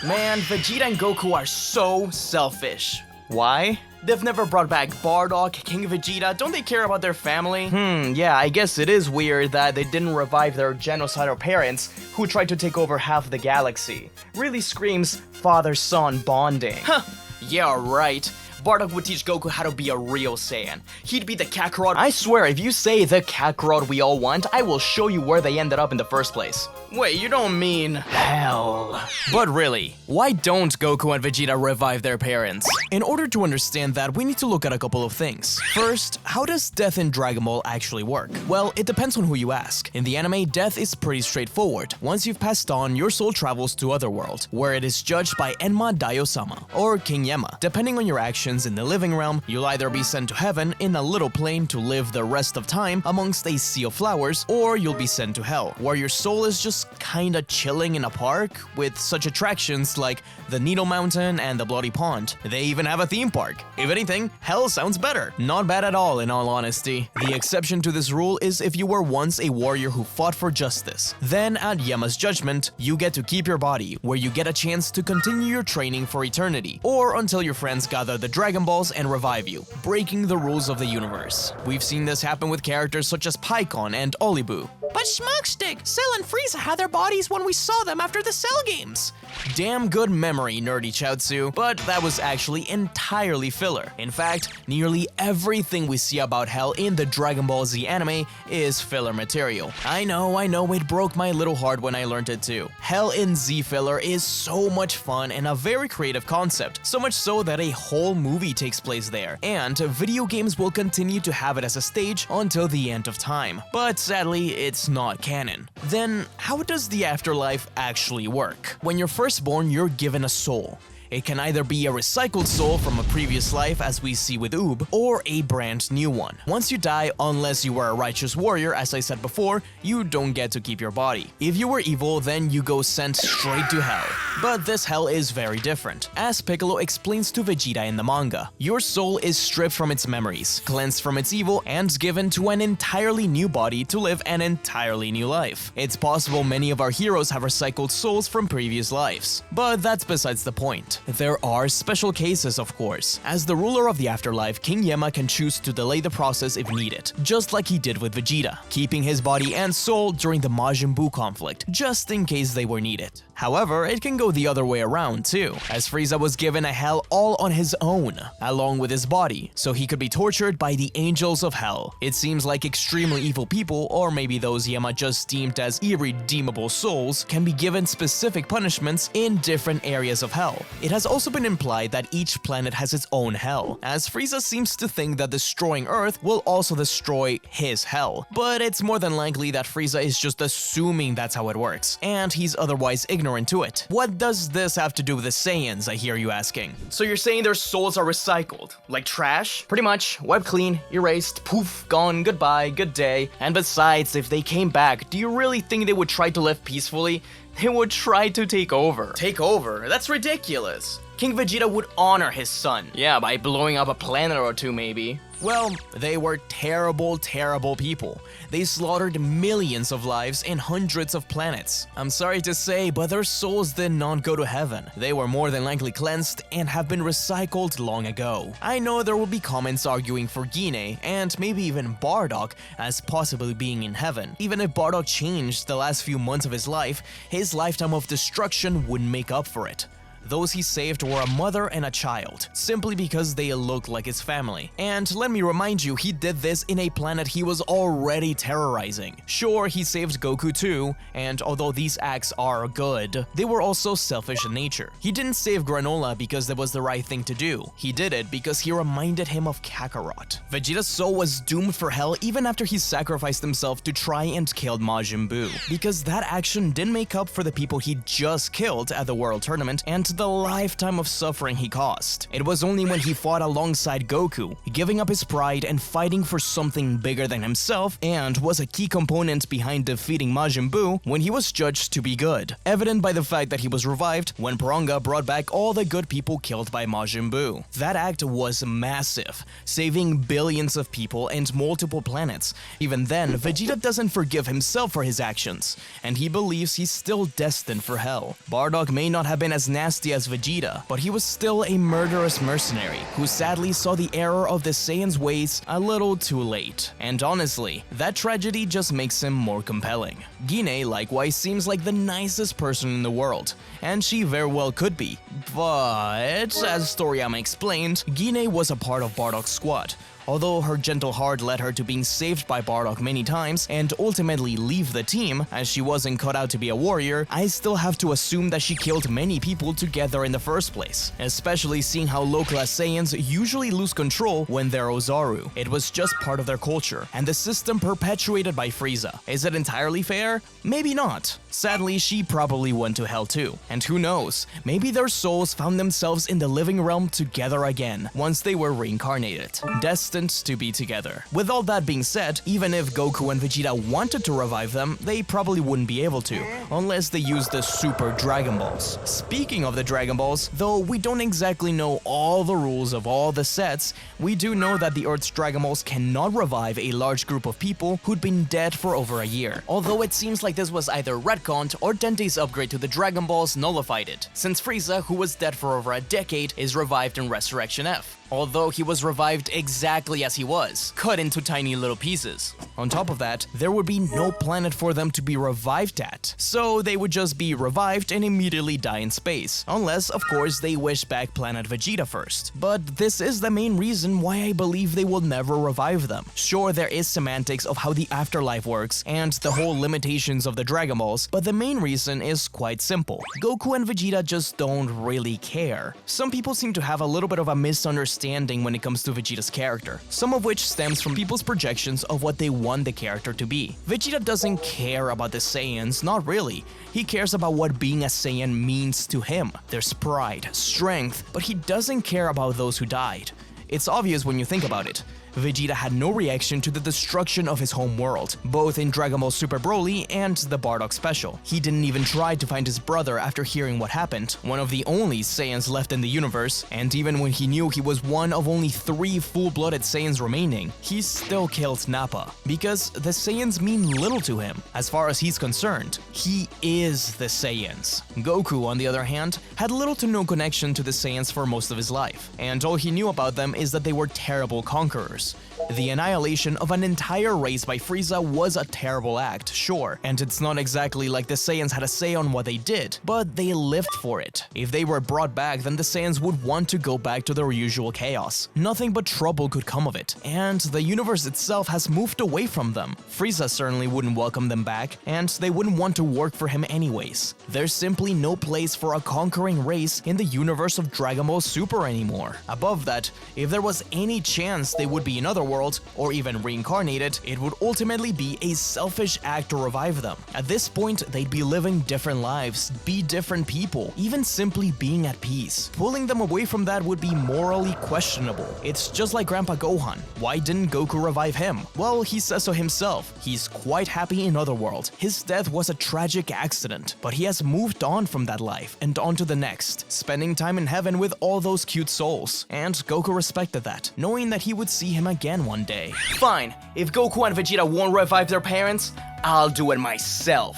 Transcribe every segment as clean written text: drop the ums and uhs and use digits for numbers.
Man, Vegeta and Goku are so selfish. Why? They've never brought back Bardock, King Vegeta. Don't they care about their family? Yeah, I guess it is weird that they didn't revive their genocidal parents who tried to take over half the galaxy. Really screams father-son bonding. Huh, yeah, right. Bardock would teach Goku how to be a real Saiyan. He'd be the Kakarot. I swear, if you say the Kakarot we all want, I will show you where they ended up in the first place. Wait, you don't mean hell. But really, why don't Goku and Vegeta revive their parents? In order to understand that, we need to look at a couple of things. First, how does death in Dragon Ball actually work? Well, it depends on who you ask. In the anime, death is pretty straightforward. Once you've passed on, your soul travels to Otherworld, where it is judged by Enma Daio-sama, or King Yema. Depending on your actions in the living realm, you'll either be sent to heaven in a little plane to live the rest of time amongst a sea of flowers, or you'll be sent to hell, where your soul is just kinda chilling in a park with such attractions like the Needle Mountain and the Bloody Pond. They even have a theme park. If anything, hell sounds better. Not bad at all, in all honesty. The exception to this rule is if you were once a warrior who fought for justice. Then, at Yema's judgment, you get to keep your body, where you get a chance to continue your training for eternity, or until your friends gather the Dragon Balls and revive you, breaking the rules of the universe. We've seen this happen with characters such as Paikon and Olibu. But SmugStick, Cell and Frieza had their bodies when we saw them after the Cell games. Damn good memory, nerdy Chaozu, but that was actually entirely filler. In fact, nearly everything we see about Hell in the Dragon Ball Z anime is filler material. I know, it broke my little heart when I learned it too. Hell in Z filler is so much fun and a very creative concept, so much so that a whole movie takes place there, and video games will continue to have it as a stage until the end of time. But sadly, it's not canon. Then, how does the afterlife actually work? When you're first born, you're given a soul. It can either be a recycled soul from a previous life, as we see with Oob, or a brand new one. Once you die, unless you were a righteous warrior, as I said before, you don't get to keep your body. If you were evil, then you go sent straight to hell. But this hell is very different. As Piccolo explains to Vegeta in the manga, your soul is stripped from its memories, cleansed from its evil, and given to an entirely new body to live an entirely new life. It's possible many of our heroes have recycled souls from previous lives, but that's besides the point. There are special cases, of course. As the ruler of the afterlife, King Yema can choose to delay the process if needed, just like he did with Vegeta, keeping his body and soul during the Majin Buu conflict, just in case they were needed. However, it can go the other way around too, as Frieza was given a hell all on his own, along with his body, so he could be tortured by the angels of hell. It seems like extremely evil people, or maybe those Yema just deemed as irredeemable souls, can be given specific punishments in different areas of hell. It has also been implied that each planet has its own hell, as Frieza seems to think that destroying Earth will also destroy his hell. But it's more than likely that Frieza is just assuming that's how it works, and he's otherwise ignorant to it. What does this have to do with the Saiyans, I hear you asking? So you're saying their souls are recycled? Like trash? Pretty much. Wiped clean, erased, poof, gone, goodbye, good day. And besides, if they came back, do you really think they would try to live peacefully? They would try to take over. Take over? That's ridiculous. King Vegeta would honor his son. Yeah, by blowing up a planet or two maybe. Well, they were terrible, terrible people. They slaughtered millions of lives in hundreds of planets. I'm sorry to say, but their souls did not go to heaven. They were more than likely cleansed and have been recycled long ago. I know there will be comments arguing for Gine, and maybe even Bardock, as possibly being in heaven. Even if Bardock changed the last few months of his life, his lifetime of destruction wouldn't make up for it. Those he saved were a mother and a child, simply because they looked like his family. And let me remind you, he did this in a planet he was already terrorizing. Sure, he saved Goku too, and although these acts are good, they were also selfish in nature. He didn't save Granola because that was the right thing to do. He did it because he reminded him of Kakarot. Vegeta's soul was doomed for hell even after he sacrificed himself to try and kill Majin Buu, because that action didn't make up for the people he just killed at the World Tournament and the lifetime of suffering he caused. It was only when he fought alongside Goku, giving up his pride and fighting for something bigger than himself, and was a key component behind defeating Majin Buu, when he was judged to be good, evident by the fact that he was revived when Porunga brought back all the good people killed by Majin Buu. That act was massive, saving billions of people and multiple planets. Even then, Vegeta doesn't forgive himself for his actions, and he believes he's still destined for hell. Bardock may not have been as nasty nasty as Vegeta, but he was still a murderous mercenary who sadly saw the error of the Saiyans' ways a little too late. And honestly, that tragedy just makes him more compelling. Gine likewise seems like the nicest person in the world, and she very well could be, but as Toriyama explained, Gine was a part of Bardock's squad. Although her gentle heart led her to being saved by Bardock many times and ultimately leave the team, as she wasn't cut out to be a warrior, I still have to assume that she killed many people together in the first place, especially seeing how low-class Saiyans usually lose control when they're Ozaru. It was just part of their culture, and the system perpetuated by Frieza. Is it entirely fair? Maybe not. Sadly, she probably went to hell too. And who knows, maybe their souls found themselves in the living realm together again, once they were reincarnated. Destined to be together. With all that being said, even if Goku and Vegeta wanted to revive them, they probably wouldn't be able to, unless they used the Super Dragon Balls. Speaking of the Dragon Balls, though we don't exactly know all the rules of all the sets, we do know that the Earth's Dragon Balls cannot revive a large group of people who'd been dead for over a year. Although it seems like this was either retconned or Dente's upgrade to the Dragon Balls nullified it, since Frieza, who was dead for over a decade, is revived in Resurrection F. Although he was revived exactly as he was, cut into tiny little pieces. On top of that, there would be no planet for them to be revived at, so they would just be revived and immediately die in space, unless, of course, they wish back planet Vegeta first. But this is the main reason why I believe they will never revive them. Sure, there is semantics of how the afterlife works and the whole limitations of the Dragon Balls, but the main reason is quite simple. Goku and Vegeta just don't really care. Some people seem to have a little bit of a misunderstanding when it comes to Vegeta's character, some of which stems from people's projections of what they want the character to be. Vegeta doesn't care about the Saiyans, not really. He cares about what being a Saiyan means to him. There's pride, strength, but he doesn't care about those who died. It's obvious when you think about it. Vegeta had no reaction to the destruction of his home world, both in Dragon Ball Super Broly and the Bardock Special. He didn't even try to find his brother after hearing what happened, one of the only Saiyans left in the universe, and even when he knew he was one of only 3 full-blooded Saiyans remaining, he still killed Nappa, because the Saiyans mean little to him. As far as he's concerned, he is the Saiyans. Goku, on the other hand, had little to no connection to the Saiyans for most of his life, and all he knew about them is that they were terrible conquerors. The annihilation of an entire race by Frieza was a terrible act, sure, and it's not exactly like the Saiyans had a say on what they did, but they lived for it. If they were brought back, then the Saiyans would want to go back to their usual chaos. Nothing but trouble could come of it, and the universe itself has moved away from them. Frieza certainly wouldn't welcome them back, and they wouldn't want to work for him anyways. There's simply no place for a conquering race in the universe of Dragon Ball Super anymore. Above that, if there was any chance they would be in other world, or even reincarnated, it would ultimately be a selfish act to revive them. At this point, they'd be living different lives, be different people, even simply being at peace. Pulling them away from that would be morally questionable. It's just like Grandpa Gohan. Why didn't Goku revive him? Well, he says so himself. He's quite happy in Otherworld. His death was a tragic accident, but he has moved on from that life and on to the next, spending time in heaven with all those cute souls. And Goku respected that, knowing that he would see him again one day. Fine, if Goku and Vegeta won't revive their parents, I'll do it myself.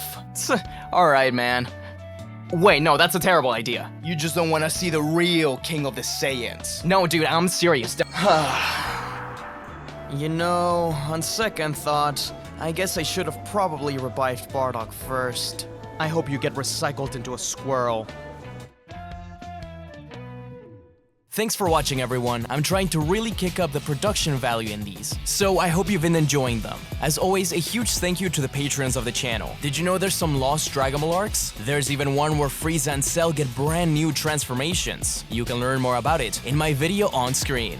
Alright, man. Wait, no, that's a terrible idea. You just don't want to see the real king of the Saiyans. No, dude, I'm serious. You know, on second thought, I guess I should have probably revived Bardock first. I hope you get recycled into a squirrel. Thanks for watching, everyone. I'm trying to really kick up the production value in these, so I hope you've been enjoying them. As always, a huge thank you to the patrons of the channel. Did you know there's some lost Dragon Ball arcs? There's even one where Frieza and Cell get brand new transformations. You can learn more about it in my video on screen.